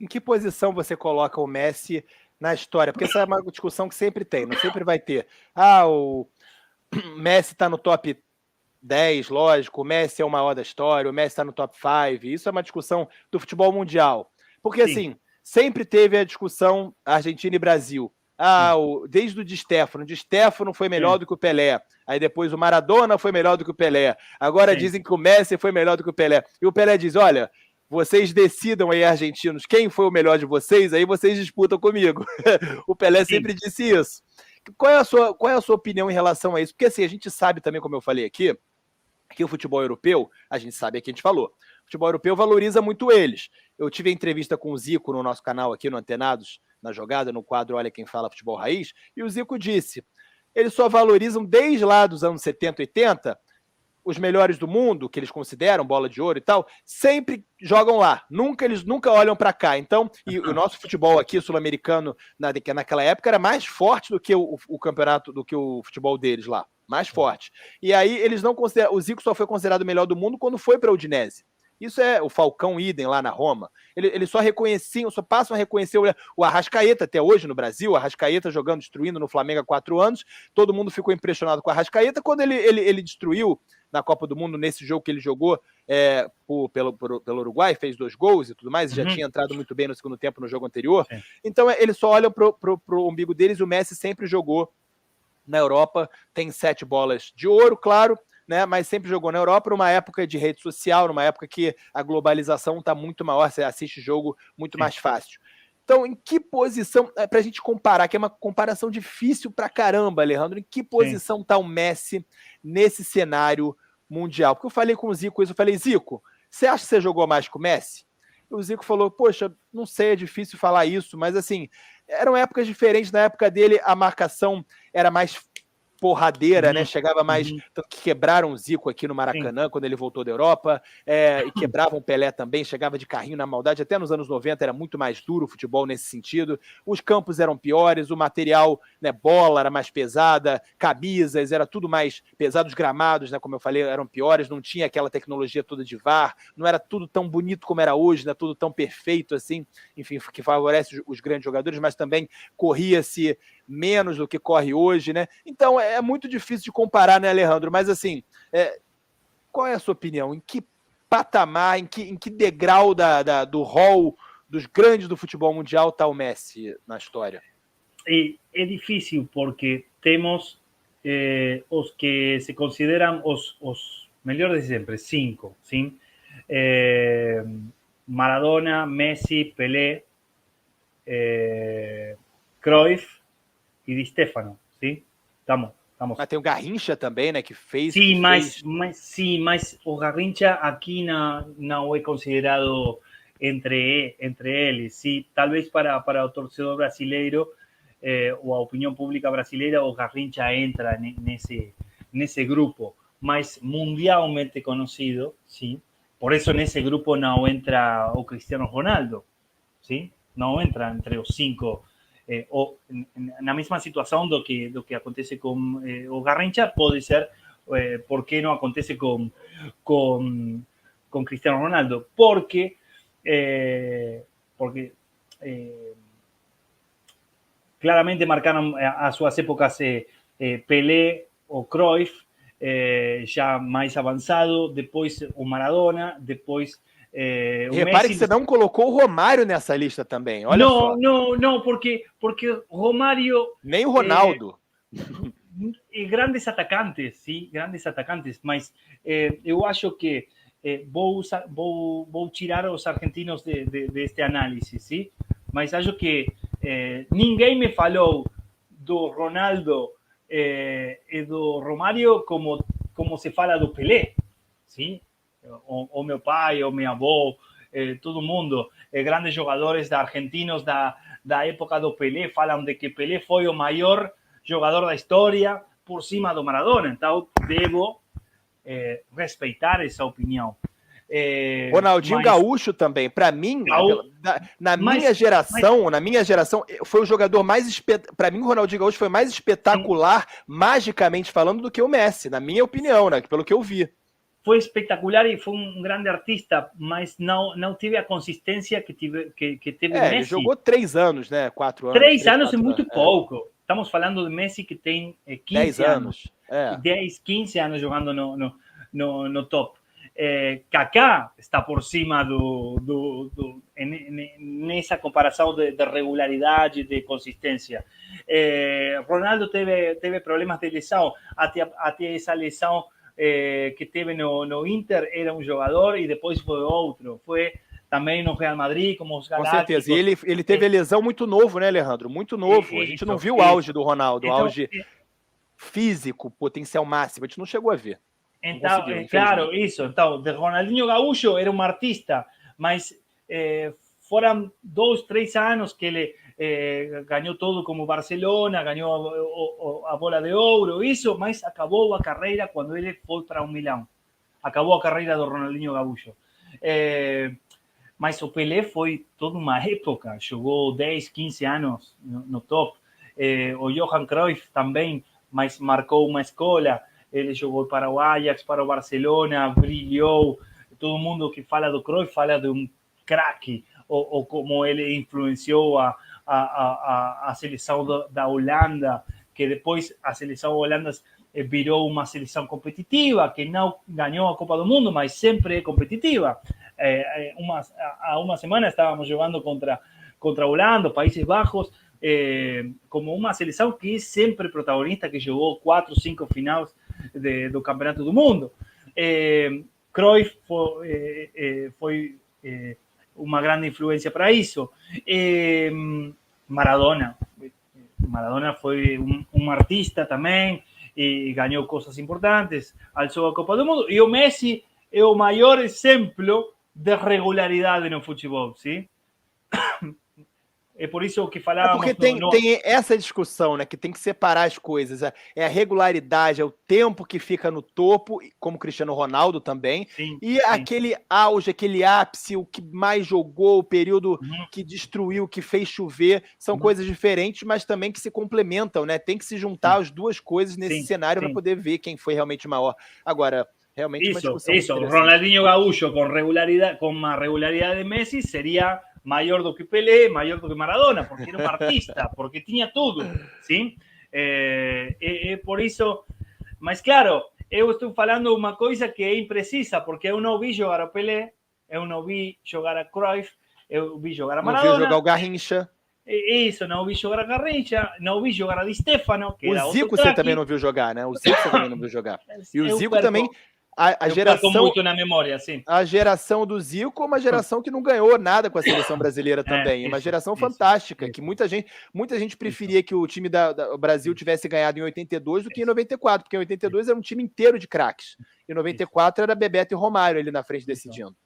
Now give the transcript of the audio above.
em que posição você coloca o Messi na história? Porque essa é uma discussão que sempre tem, não sempre vai ter. O Messi está no top 10, lógico, o Messi é o maior da história, o Messi está no top 5, isso é uma discussão do futebol mundial. Porque, assim, sempre teve a discussão Argentina e Brasil. Desde o Di Stéfano foi melhor do que o Pelé. Aí depois o Maradona foi melhor do que o Pelé. Agora dizem que o Messi foi melhor do que o Pelé. E o Pelé diz, olha, vocês decidam aí, argentinos, quem foi o melhor de vocês, aí vocês disputam comigo. O Pelé sempre disse isso. Qual é a sua opinião em relação a isso? Porque assim, a gente sabe também, como eu falei aqui, que o futebol europeu, a gente sabe aqui, a gente falou, o futebol europeu valoriza muito eles. Eu tive a entrevista com o Zico no nosso canal aqui no Antenados, na jogada, no quadro Olha Quem Fala Futebol Raiz, e o Zico disse, eles só valorizam desde lá dos anos 70, 80, os melhores do mundo, que eles consideram bola de ouro e tal, sempre jogam lá. Eles nunca olham para cá. Então, e o nosso futebol aqui sul-americano naquela época era mais forte do que o campeonato, do que o futebol deles lá, mais forte. E aí eles não consideram, o Zico só foi considerado o melhor do mundo quando foi para a Udinese. Isso é o Falcão idem lá na Roma. Eles só reconheciam, só passam a reconhecer o Arrascaeta até hoje no Brasil, o Arrascaeta jogando, destruindo no Flamengo há 4 anos. Todo mundo ficou impressionado com o Arrascaeta quando ele destruiu na Copa do Mundo, nesse jogo que ele jogou pelo Uruguai, fez 2 gols e tudo mais, já tinha entrado muito bem no segundo tempo no jogo anterior. Então eles só olham pro umbigo deles, e o Messi sempre jogou na Europa, tem 7 bolas de ouro, claro, né, mas sempre jogou na Europa numa época de rede social, numa época que a globalização está muito maior, você assiste jogo muito mais fácil. Então, em que posição, para a gente comparar, que é uma comparação difícil pra caramba, Alejandro, em que posição está o Messi nesse cenário mundial? Porque eu falei com o Zico isso, eu falei, Zico, você acha que você jogou mais que o Messi? E o Zico falou, poxa, não sei, é difícil falar isso, mas assim, eram épocas diferentes, na época dele a marcação era mais porradeira, né? Chegava mais, tanto que quebraram o Zico aqui no Maracanã quando ele voltou da Europa, e quebravam o Pelé também, chegava de carrinho na maldade, até nos anos 90 era muito mais duro o futebol nesse sentido, os campos eram piores, o material, né, bola era mais pesada, camisas, era tudo mais pesado, os gramados, né, como eu falei, eram piores, não tinha aquela tecnologia toda de VAR, não era tudo tão bonito como era hoje, né, tudo tão perfeito assim, enfim, que favorece os grandes jogadores, mas também corria-se menos do que corre hoje, né? Então é muito difícil de comparar, né, Alejandro? Mas assim, qual é a sua opinião? Em que patamar, em que degrau do hall dos grandes do futebol mundial está o Messi na história? É difícil porque temos os que se consideram os melhores de sempre, 5, sim? Maradona, Messi, Pelé, Cruyff e Di Stéfano, sim? Estamos. Mas tem o Garrincha também, né, que fez... Sim, mas o Garrincha aqui não é considerado entre eles, sim? Talvez para o torcedor brasileiro ou a opinião pública brasileira, o Garrincha entra nesse grupo, mas mundialmente conhecido, sim? Por isso nesse grupo não entra o Cristiano Ronaldo, sim? Não entra entre os 5. Ou na mesma situação do que acontece com o Garrincha, pode ser porque não acontece com Cristiano Ronaldo, porque claramente marcaram as suas épocas Pelé ou Cruyff, já mais avançado, depois o Maradona, depois repare que você não colocou o Romário nessa lista também, olha só. Não, porque Romário... Nem o Ronaldo. Grandes atacantes, sim, grandes atacantes, mas eu acho que vou tirar os argentinos deste análise, sim? Mas acho que ninguém me falou do Ronaldo e do Romário como se fala do Pelé, sim? O meu pai, o meu avô, todo mundo, grandes jogadores argentinos da época do Pelé, falam de que Pelé foi o maior jogador da história por cima do Maradona, então devo respeitar essa opinião. Ronaldinho Gaúcho também, para mim, na minha geração, foi o jogador mais, para mim o Ronaldinho Gaúcho foi mais espetacular, magicamente falando, do que o Messi, na minha opinião, né, pelo que eu vi. foi espetacular e foi um grande artista, mas não teve a consistência que teve Messi. Ele jogou 3 anos, né? 4 anos. 3 anos é muito pouco. Estamos falando de Messi que tem 15 anos. 10, 15 anos jogando no top. Kaká está por cima nessa comparação de regularidade, de consistência. Ronaldo teve problemas de lesão, até essa lesão que teve no Inter era um jogador e depois foi outro. Foi também no Real Madrid, como os Galácticos. Com certeza. E ele teve a lesão muito novo, né, Alejandro? Muito novo. A gente não viu o auge do Ronaldo, o auge físico, potencial máximo. A gente não chegou a ver. Então, claro, isso. Então, de Ronaldinho Gaúcho era um artista, mas foram 2, 3 anos que ele ganhou todo como Barcelona, ganhou a bola de ouro, isso, mas acabou a carreira quando ele foi para o Milão. Acabou a carreira do Ronaldinho Gaúcho. Mas o Pelé foi toda uma época, jogou 10, 15 anos no top. O Johan Cruyff também, mas marcou uma escola. Ele jogou para o Ajax, para o Barcelona, brilhou. Todo mundo que fala do Cruyff fala de um craque, ou como ele influenciou a seleção da Holanda, que depois a seleção holandesa virou uma seleção competitiva, que não ganhou a Copa do Mundo, mas sempre é competitiva. Há uma semana estávamos jogando contra a Holanda, Países Bajos, como uma seleção que é sempre protagonista, que jogou 4, 5 finais do Campeonato do Mundo. Cruyff foi uma grande influência para isso. Maradona foi um artista também e ganhou coisas importantes, alçou a Copa do Mundo. E o Messi é o maior exemplo de regularidade no futebol, sim? É por isso que falávamos... porque tem essa discussão, né? Que tem que separar as coisas. É a regularidade, é o tempo que fica no topo, como Cristiano Ronaldo também. Sim, e sim. Aquele auge, aquele ápice, o que mais jogou, o período que destruiu, que fez chover. São coisas diferentes, mas também que se complementam, né? Tem que se juntar as duas coisas nesse cenário para poder ver quem foi realmente maior. Agora... realmente isso. Ronaldinho Gaúcho com a regularidade de Messi seria maior do que Pelé, maior do que Maradona, porque era um artista, porque tinha tudo, sim? Por isso, mas claro, eu estou falando uma coisa que é imprecisa, porque eu não vi jogar a Pelé, eu não vi jogar a Cruyff, eu vi jogar a Maradona. Não vi jogar o Garrincha. Isso, não vi jogar a Garrincha, não vi jogar a Di Stefano, que era o Zico você também não viu jogar, né? O Zico você também não viu jogar. E o Zico também... A geração muito na memória, sim. A geração do Zico é uma geração que não ganhou nada com a seleção brasileira também. Uma geração fantástica, que muita gente preferia que o time do Brasil tivesse ganhado em 82 do que em 94, porque em 82 era um time inteiro de craques. Em 94 era Bebeto e Romário ali na frente decidindo.